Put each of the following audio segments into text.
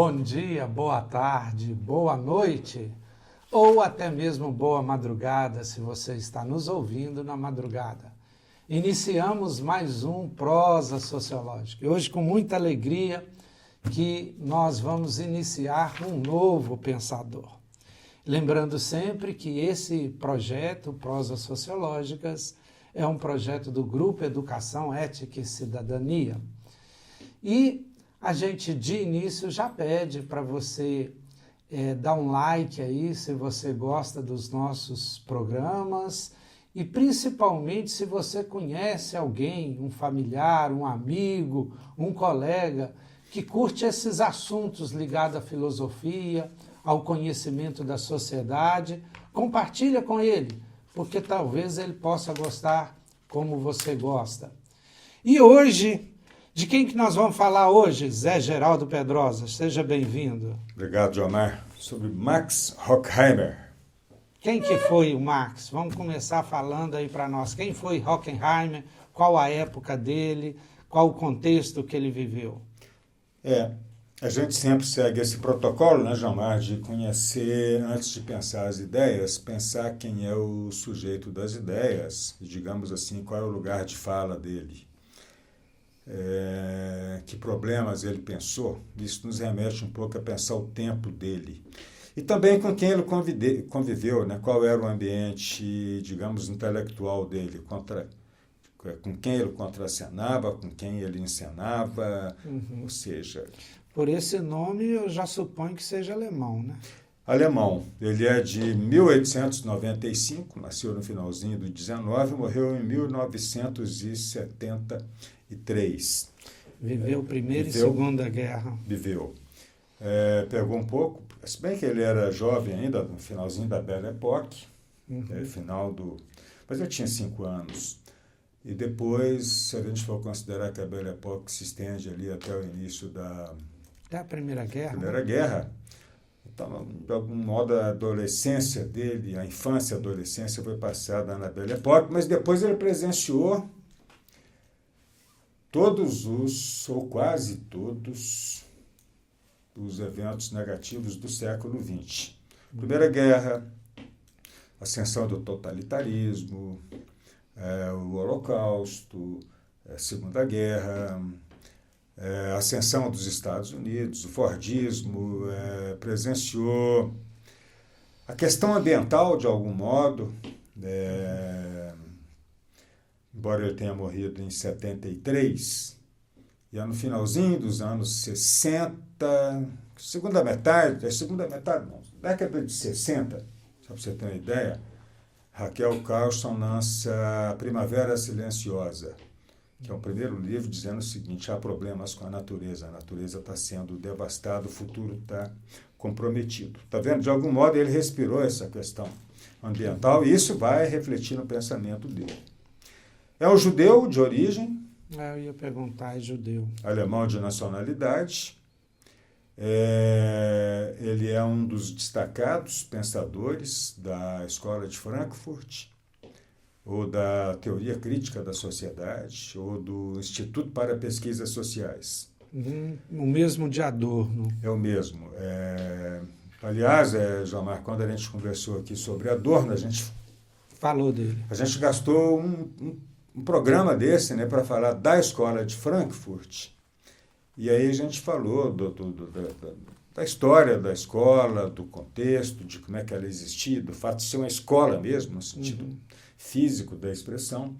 Bom dia, boa tarde, boa noite ou até mesmo boa madrugada se você está nos ouvindo na madrugada. Iniciamos mais um Prosa Sociológica. E hoje, com muita alegria, que nós vamos iniciar um novo pensador. Lembrando sempre que esse projeto, Prosas Sociológicas, é um projeto do Grupo Educação, Ética e Cidadania. E a gente, de início, já pede para você dar um like aí, se você gosta dos nossos programas e, principalmente, se você conhece alguém, um familiar, um amigo, um colega, que curte esses assuntos ligados à filosofia, ao conhecimento da sociedade, compartilha com ele, porque talvez ele possa gostar como você gosta. E hoje, de quem que nós vamos falar hoje? Zé Geraldo Pedrosa, seja bem-vindo. Obrigado, Gilmar. Sobre Max Horkheimer. Quem que foi o Max? Vamos começar falando aí para nós. Quem foi Horkheimer? Qual a época dele? Qual o contexto que ele viveu? A gente sempre segue esse protocolo, né, Gilmar, de conhecer, antes de pensar as ideias, pensar quem é o sujeito das ideias, e, digamos assim, qual é o lugar de fala dele. Que problemas ele pensou. Isso nos remete um pouco a pensar o tempo dele. E também com quem ele conviveu, né? Qual era o ambiente, digamos, intelectual dele, com quem ele contracenava, com quem ele encenava, ou seja... Por esse nome eu já suponho que seja alemão, né? Alemão. Ele é de 1895, nasceu no finalzinho do 19, morreu em 1973. Viveu Primeira e Segunda Guerra. Viveu. Pegou um pouco, se bem que ele era jovem ainda, no finalzinho da Belle Époque, mas ele tinha 5 anos. E depois, se a gente for considerar que a Belle Époque se estende ali até o início da Primeira Guerra. Primeira Guerra. Então, de algum modo, a adolescência dele, a infância e a adolescência foi passada na Belle Époque, mas depois ele presenciou todos ou quase todos, os eventos negativos do século XX. Primeira Guerra, ascensão do totalitarismo, o Holocausto, Segunda Guerra, a ascensão dos Estados Unidos, o Fordismo, presenciou a questão ambiental, de algum modo, embora ele tenha morrido em 73, e no finalzinho dos anos 60, década de 60, só para você ter uma ideia, Raquel Carlson lança A Primavera Silenciosa, que é o primeiro livro dizendo o seguinte: há problemas com a natureza está sendo devastada, o futuro está comprometido. Está vendo? De algum modo ele respirou essa questão ambiental e isso vai refletir no pensamento dele. É um judeu de origem. Eu ia perguntar, é judeu. Alemão de nacionalidade. Ele é um dos destacados pensadores da Escola de Frankfurt, ou da Teoria Crítica da Sociedade, ou do Instituto para Pesquisas Sociais. O mesmo de Adorno. É o mesmo. Aliás, Gilmar, quando a gente conversou aqui sobre Adorno, a gente falou dele. A gente gastou um programa desse, né, para falar da Escola de Frankfurt. E aí a gente falou da história da escola, do contexto, de como é que ela existia, do fato de ser uma escola mesmo, no sentido físico da expressão.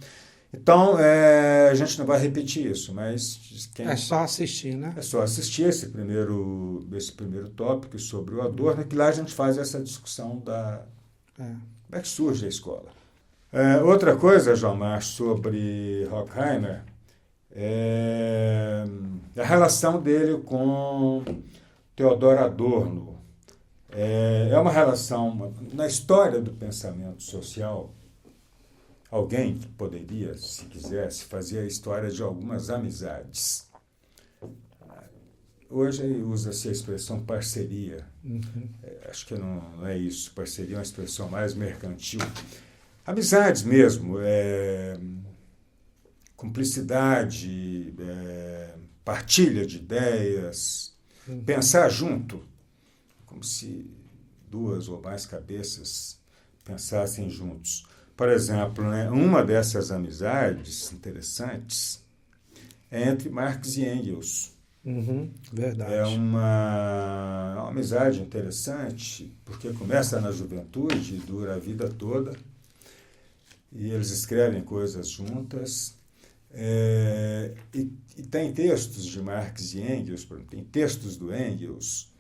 Então, a gente não vai repetir isso, mas... É só assistir, né? É só assistir esse primeiro tópico sobre o Adorno, que lá a gente faz essa discussão como é que surge a escola. Outra coisa, Gilmar, sobre Horkheimer, a relação dele com Theodor Adorno. É uma relação, na história do pensamento social, alguém que poderia, se quisesse, fazer a história de algumas amizades. Hoje usa-se a expressão parceria. Acho que não é isso. Parceria é uma expressão mais mercantil. Amizades mesmo, cumplicidade, partilha de ideias, Pensar junto, como se duas ou mais cabeças pensassem juntos. Por exemplo, né, uma dessas amizades interessantes é entre Marx e Engels. Verdade. É uma amizade interessante, porque começa na juventude e dura a vida toda, e eles escrevem coisas juntas. E tem textos de Marx e Engels, por exemplo, tem textos do Engels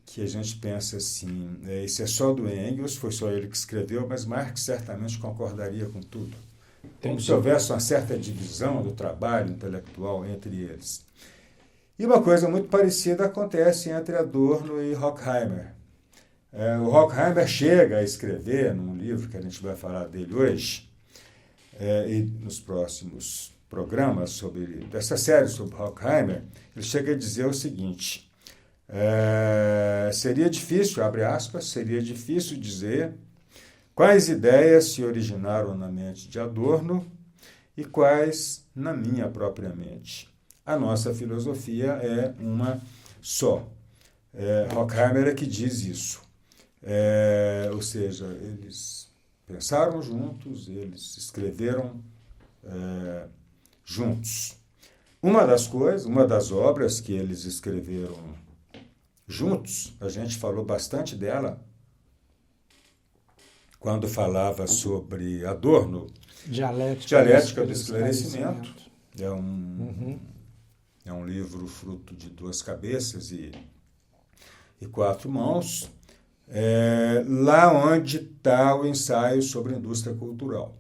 que a gente pensa assim, isso é só do Engels, foi só ele que escreveu, mas Marx certamente concordaria com tudo. Como se houvesse uma certa divisão do trabalho intelectual entre eles. E uma coisa muito parecida acontece entre Adorno e Horkheimer. O Horkheimer chega a escrever, num livro que a gente vai falar dele hoje, e nos próximos programas dessa série sobre Horkheimer, ele chega a dizer o seguinte: seria difícil, abre aspas, seria difícil dizer quais ideias se originaram na mente de Adorno e quais na minha própria mente. A nossa filosofia é uma só. Horkheimer é que diz isso. Ou seja, eles pensaram juntos, eles escreveram juntos. Uma das obras que eles escreveram juntos, a gente falou bastante dela quando falava sobre Adorno, Dialética do Esclarecimento. É um livro fruto de duas cabeças e quatro mãos, lá onde está o ensaio sobre a indústria cultural.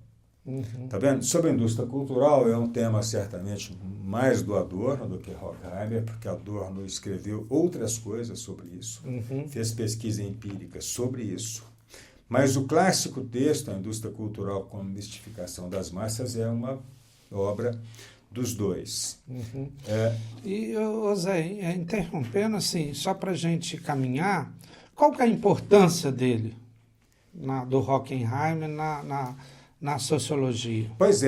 Tá vendo? Sobre a indústria cultural é um tema certamente mais do Adorno do que Horkheimer, porque Adorno escreveu outras coisas sobre isso, fez pesquisa empírica sobre isso. Mas o clássico texto, A Indústria Cultural como Mistificação das Massas, é uma obra dos dois. E, Zé, interrompendo assim, só para a gente caminhar, qual que é a importância dele, do Horkheimer, na sociologia? Pois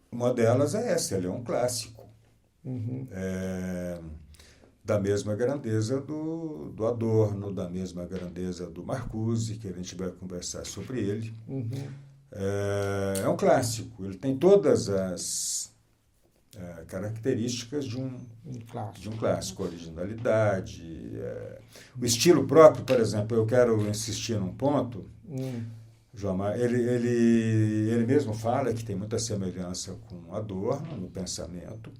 uma delas é essa, ele é um clássico. Da mesma grandeza do Adorno, da mesma grandeza do Marcuse, que a gente vai conversar sobre ele. É um clássico, ele tem todas as características de um clássico, originalidade, o estilo próprio. Por exemplo, eu quero insistir num ponto, João Mar, ele mesmo fala que tem muita semelhança com Adorno no pensamento.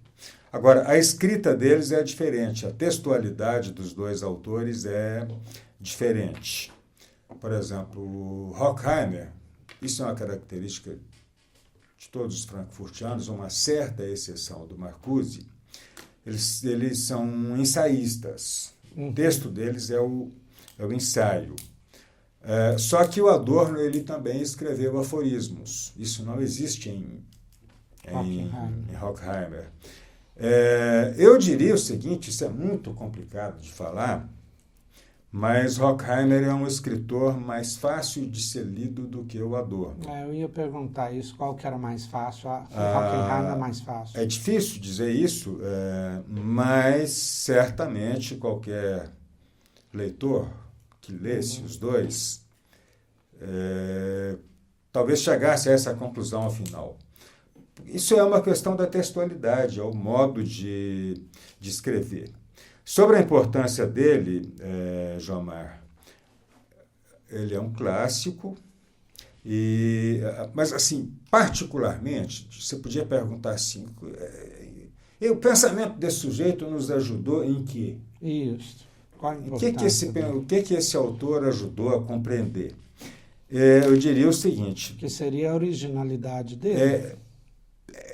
Agora, a escrita deles é diferente, a textualidade dos dois autores é diferente. Por exemplo, o Horkheimer, isso é uma característica de todos os frankfurtianos, uma certa exceção do Marcuse, eles são ensaístas. O texto deles é o ensaio. Só que o Adorno ele também escreveu aforismos. Isso não existe em Horkheimer. Eu diria o seguinte, isso é muito complicado de falar, mas Horkheimer é um escritor mais fácil de ser lido do que o Adorno. Eu ia perguntar isso, qual que era mais fácil? Horkheimer é mais fácil. É difícil dizer isso, mas certamente qualquer leitor que lesse os dois talvez chegasse a essa conclusão ao final. Isso é uma questão da textualidade, é o modo de escrever. Sobre a importância dele, João Mar, ele é um clássico, mas, assim, particularmente, você podia perguntar assim, o pensamento desse sujeito nos ajudou em quê? Isso. Qual a importância o que esse autor ajudou a compreender? Eu diria o seguinte... Que seria a originalidade dele?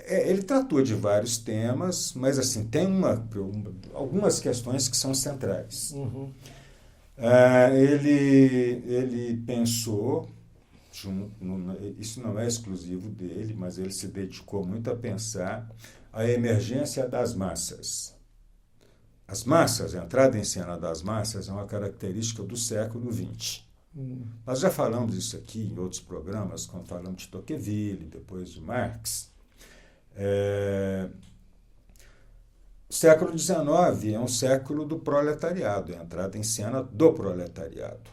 Ele tratou de vários temas, mas assim, tem algumas questões que são centrais. Ele pensou, isso não é exclusivo dele, mas ele se dedicou muito a pensar a emergência das massas. As massas, a entrada em cena das massas é uma característica do século XX. Nós já falamos isso aqui em outros programas, quando falamos de Tocqueville, depois de Marx. O século XIX é um século do proletariado, é a entrada em cena do proletariado.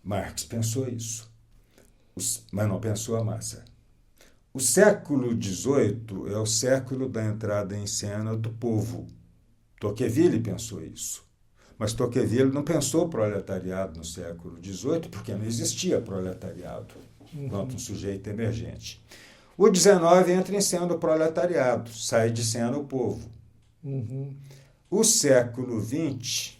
Marx pensou isso, mas não pensou a massa. O século XVIII é o século da entrada em cena do povo. Tocqueville pensou isso. Mas Tocqueville não pensou o proletariado no século XVIII, porque não existia proletariado enquanto um sujeito emergente. O XIX entra em cena o proletariado, sai de cena o povo. O século XX,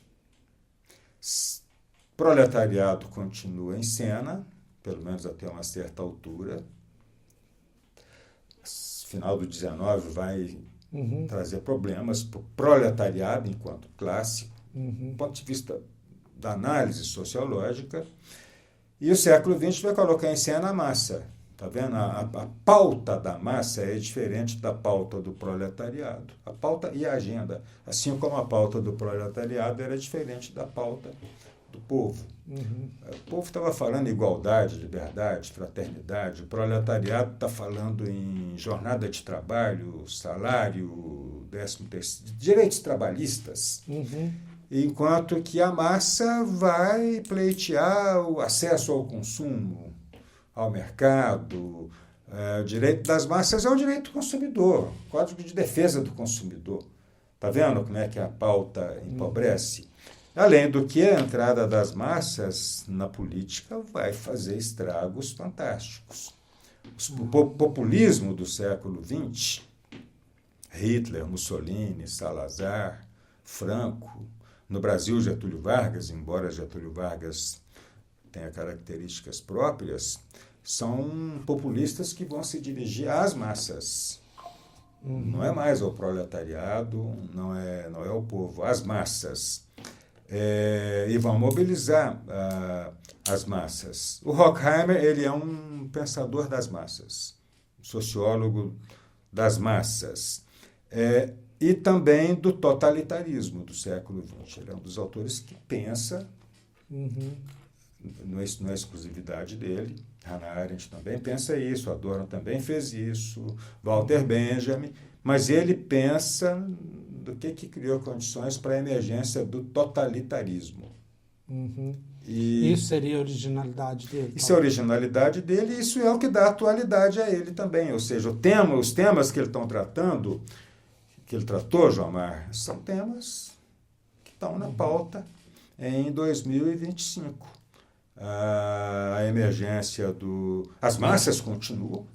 proletariado continua em cena, pelo menos até uma certa altura. Final do XIX vai trazer problemas para o proletariado enquanto classe, do ponto de vista da análise sociológica. E o século XX vai colocar em cena a massa. Está vendo? A pauta da massa é diferente da pauta do proletariado. A pauta e a agenda, assim como a pauta do proletariado era diferente da pauta do povo. O povo estava falando em igualdade, liberdade, fraternidade. O proletariado está falando em jornada de trabalho, salário, 13º, direitos trabalhistas. Enquanto que a massa vai pleitear o acesso ao consumo, ao mercado. O direito das massas é o direito do consumidor, Código de Defesa do Consumidor. Está vendo como é que a pauta empobrece? Além do que a entrada das massas na política vai fazer estragos fantásticos. O populismo do século XX, Hitler, Mussolini, Salazar, Franco, no Brasil Getúlio Vargas, embora Getúlio Vargas tenha características próprias, são populistas que vão se dirigir às massas. Não é mais ao proletariado, não é ao povo, às massas. E vão mobilizar as massas. O Horkheimer, ele é um pensador das massas, um sociólogo das massas, e também do totalitarismo do século XX. Ele é um dos autores que pensa, não é exclusividade dele, Hannah Arendt também pensa isso, Adorno também fez isso, Walter Benjamin, mas ele pensa do que criou condições para a emergência do totalitarismo. E isso seria a originalidade dele? Isso é a originalidade dele e isso é o que dá atualidade a ele também. Ou seja, os temas que ele está tratando, que ele tratou, João Mar, são temas que estão na pauta em 2025. A emergência as massas continuam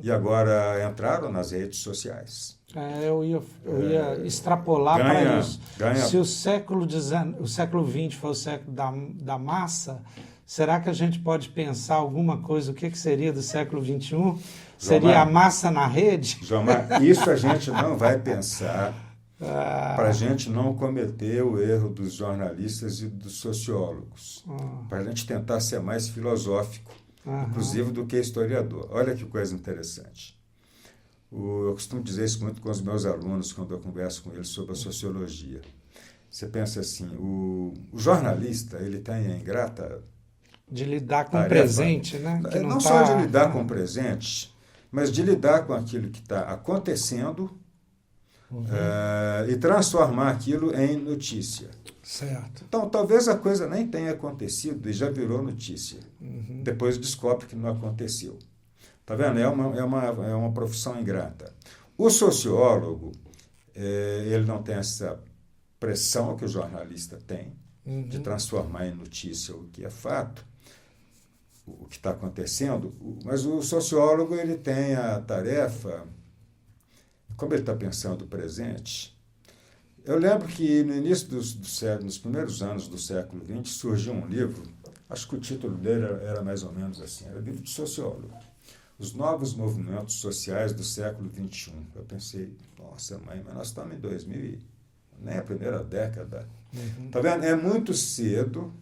e agora entraram nas redes sociais. Eu ia extrapolar para isso. Se o século XX foi o século da massa, será que a gente pode pensar alguma coisa, o que seria do século XXI? Seria a massa na rede? João Mar, isso a gente não vai pensar para a gente não cometer o erro dos jornalistas e dos sociólogos, para a gente tentar ser mais filosófico, inclusive do que historiador. Olha que coisa interessante. Eu costumo dizer isso muito com os meus alunos quando eu converso com eles sobre a sociologia. Você pensa assim, o jornalista, ele tem a ingrata de lidar com o presente, né? Que não só de lidar com o presente, mas de lidar com aquilo que está acontecendo e transformar aquilo em notícia. Certo. Então, talvez a coisa nem tenha acontecido e já virou notícia. Depois descobre que não aconteceu. Está vendo? É uma profissão ingrata. O sociólogo, ele não tem essa pressão que o jornalista tem de transformar em notícia o que é fato, o que está acontecendo, mas o sociólogo ele tem a tarefa, como ele está pensando o presente. Eu lembro que no início nos primeiros anos do século XX, surgiu um livro, acho que o título dele era mais ou menos assim, era livro de sociólogo. Os novos movimentos sociais do século XXI. Eu pensei, nossa mãe, mas nós estamos em 2000, nem a primeira década. Tá vendo? É muito cedo,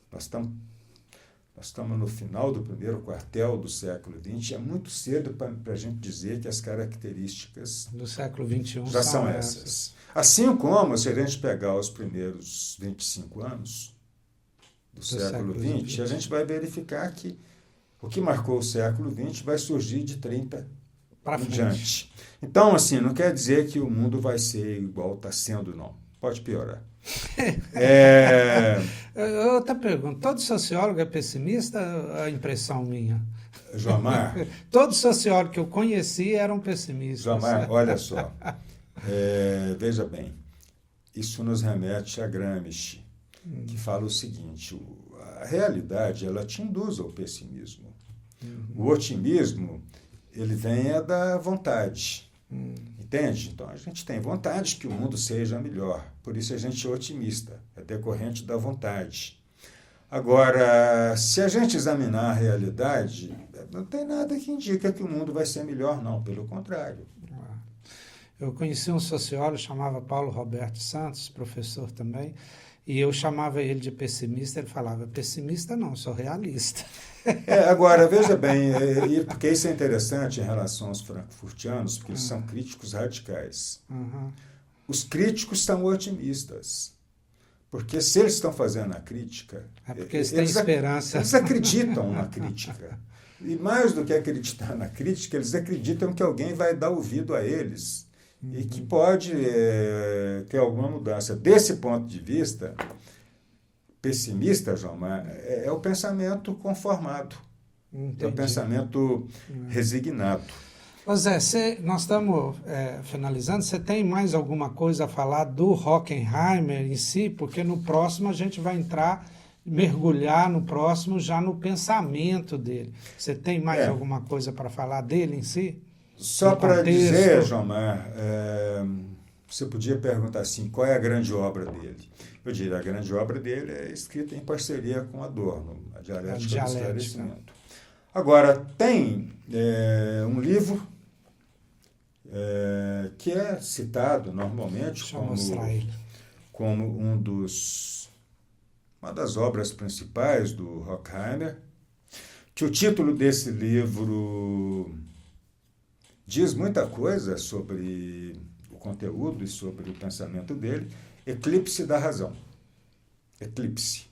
nós estamos no final do primeiro quartel do século XX, é muito cedo para a gente dizer que as características do século XXI já são essas. Assim como, se a gente pegar os primeiros 25 anos do século XX, a gente vai verificar que o que marcou o século XX vai surgir de 30 Para em frente. diante. Então, assim, não quer dizer que o mundo vai ser igual está sendo, não. Pode piorar. Outra pergunta, todo sociólogo é pessimista? A impressão minha. Jomar, Todo sociólogo que eu conheci eram pessimistas. Jomar, olha só. Veja bem, isso nos remete a Gramsci, que fala o seguinte: a realidade ela te induz ao pessimismo. O otimismo ele vem da vontade. Entende? Então a gente tem vontade que o mundo seja melhor, por isso a gente é otimista, é decorrente da vontade. Agora, se a gente examinar a realidade, não tem nada que indica que o mundo vai ser melhor, não, pelo contrário. Eu conheci um sociólogo, chamava Paulo Roberto Santos, professor também, e eu chamava ele de pessimista, ele falava, pessimista não, sou realista. Agora, veja bem, porque isso é interessante em relação aos frankfurtianos, porque eles são críticos radicais. Os críticos são otimistas, porque se eles estão fazendo a crítica... É porque eles têm esperança. Eles acreditam na crítica. E mais do que acreditar na crítica, eles acreditam que alguém vai dar ouvido a eles e que pode ter alguma mudança. Desse ponto de vista... pessimista, João, é o pensamento conformado. Entendi. É o pensamento resignado. Ô Zé, nós estamos finalizando. Você tem mais alguma coisa a falar do Horkheimer em si? Porque no próximo a gente vai mergulhar no próximo já no pensamento dele. Você tem mais alguma coisa para falar dele em si? Só para dizer, João, você podia perguntar assim, qual é a grande obra dele? Eu diria, a grande obra dele é escrita em parceria com Adorno, a Dialética do Esclarecimento. Agora, tem um livro que é citado normalmente como uma das obras principais do Horkheimer, que o título desse livro diz muita coisa sobre o conteúdo e sobre o pensamento dele, Eclipse da Razão. Eclipse.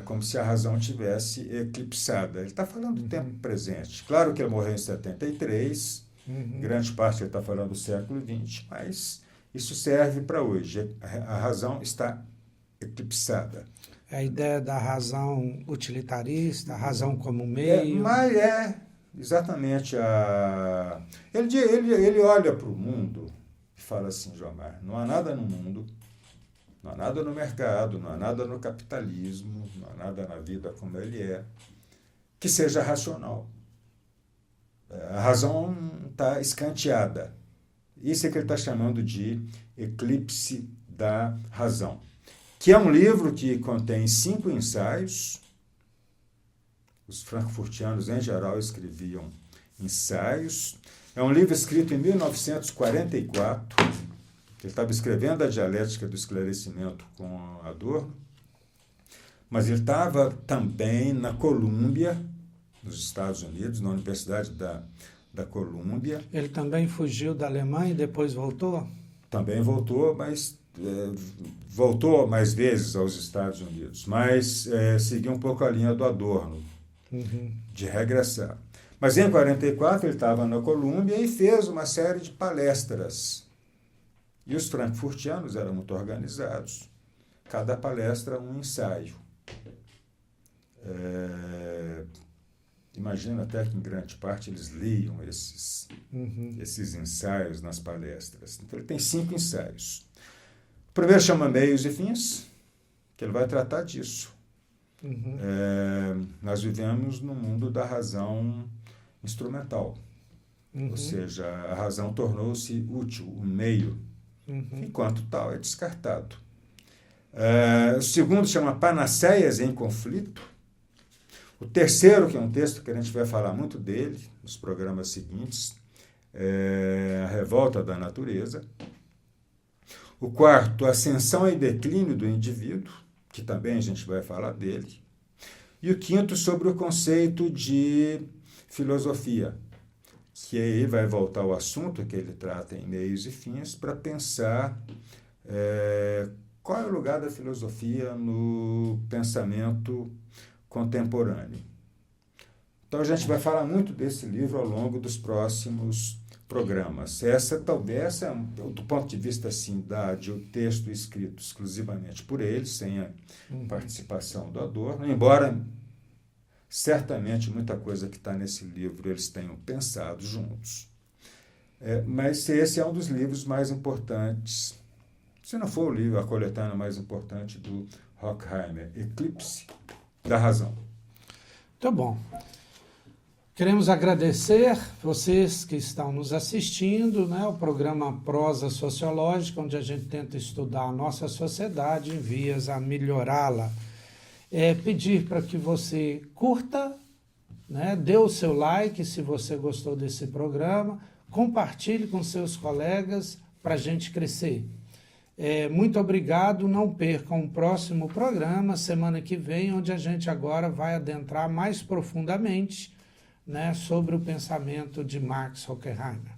Como se a razão tivesse eclipsada. Ele está falando do tempo presente. Claro que ele morreu em 73, grande parte ele está falando do século XX, mas isso serve para hoje. A razão está eclipsada. É a ideia da razão utilitarista, a razão como meio. Exatamente. Ele olha para o mundo e fala assim, Jomar, não há nada no mundo, não há nada no mercado, não há nada no capitalismo, não há nada na vida como ele é, que seja racional. A razão está escanteada. Isso é que ele está chamando de Eclipse da Razão, que é um livro que contém 5 ensaios. Os frankfurtianos, em geral, escreviam ensaios. É um livro escrito em 1944. Ele estava escrevendo a Dialética do Esclarecimento com Adorno, mas ele estava também na Colômbia, nos Estados Unidos, na Universidade da Colômbia. Ele também fugiu da Alemanha e depois voltou? Também voltou, mas voltou mais vezes aos Estados Unidos, mas seguiu um pouco a linha do Adorno, de regressar. Mas em 1944 ele estava na Colômbia e fez uma série de palestras. E os frankfurtianos eram muito organizados. Cada palestra um ensaio. Imagino até que em grande parte eles liam esses ensaios nas palestras. Então ele tem 5 ensaios. O primeiro chama Meios e Fins, que ele vai tratar disso. Nós vivemos no mundo da razão instrumental, ou seja, a razão tornou-se útil, o meio, enquanto tal é descartado. O segundo chama Panaceias em Conflito. O terceiro, que é um texto que a gente vai falar muito dele nos programas seguintes, é A Revolta da Natureza. O quarto, Ascensão e Declínio do Indivíduo, que também a gente vai falar dele. E o quinto, sobre o conceito de filosofia, que aí vai voltar ao assunto que ele trata em Meios e Fins, para pensar qual é o lugar da filosofia no pensamento contemporâneo. Então a gente vai falar muito desse livro ao longo dos próximos programas. Essa talvez, do ponto de vista assim, de o texto escrito exclusivamente por ele, sem a participação do Adorno, embora certamente muita coisa que está nesse livro eles tenham pensado juntos. Mas esse é um dos livros mais importantes, se não for o livro, a coletânea mais importante do Horkheimer, Eclipse da Razão. Muito bom. Queremos agradecer vocês que estão nos assistindo, né? O programa Prosa Sociológica, onde a gente tenta estudar a nossa sociedade em vias a melhorá-la. Pedir para que você curta, né? Dê o seu like se você gostou desse programa, compartilhe com seus colegas para a gente crescer. Muito obrigado, não percam o próximo programa, semana que vem, onde a gente agora vai adentrar mais profundamente, né, sobre o pensamento de Max Horkheimer.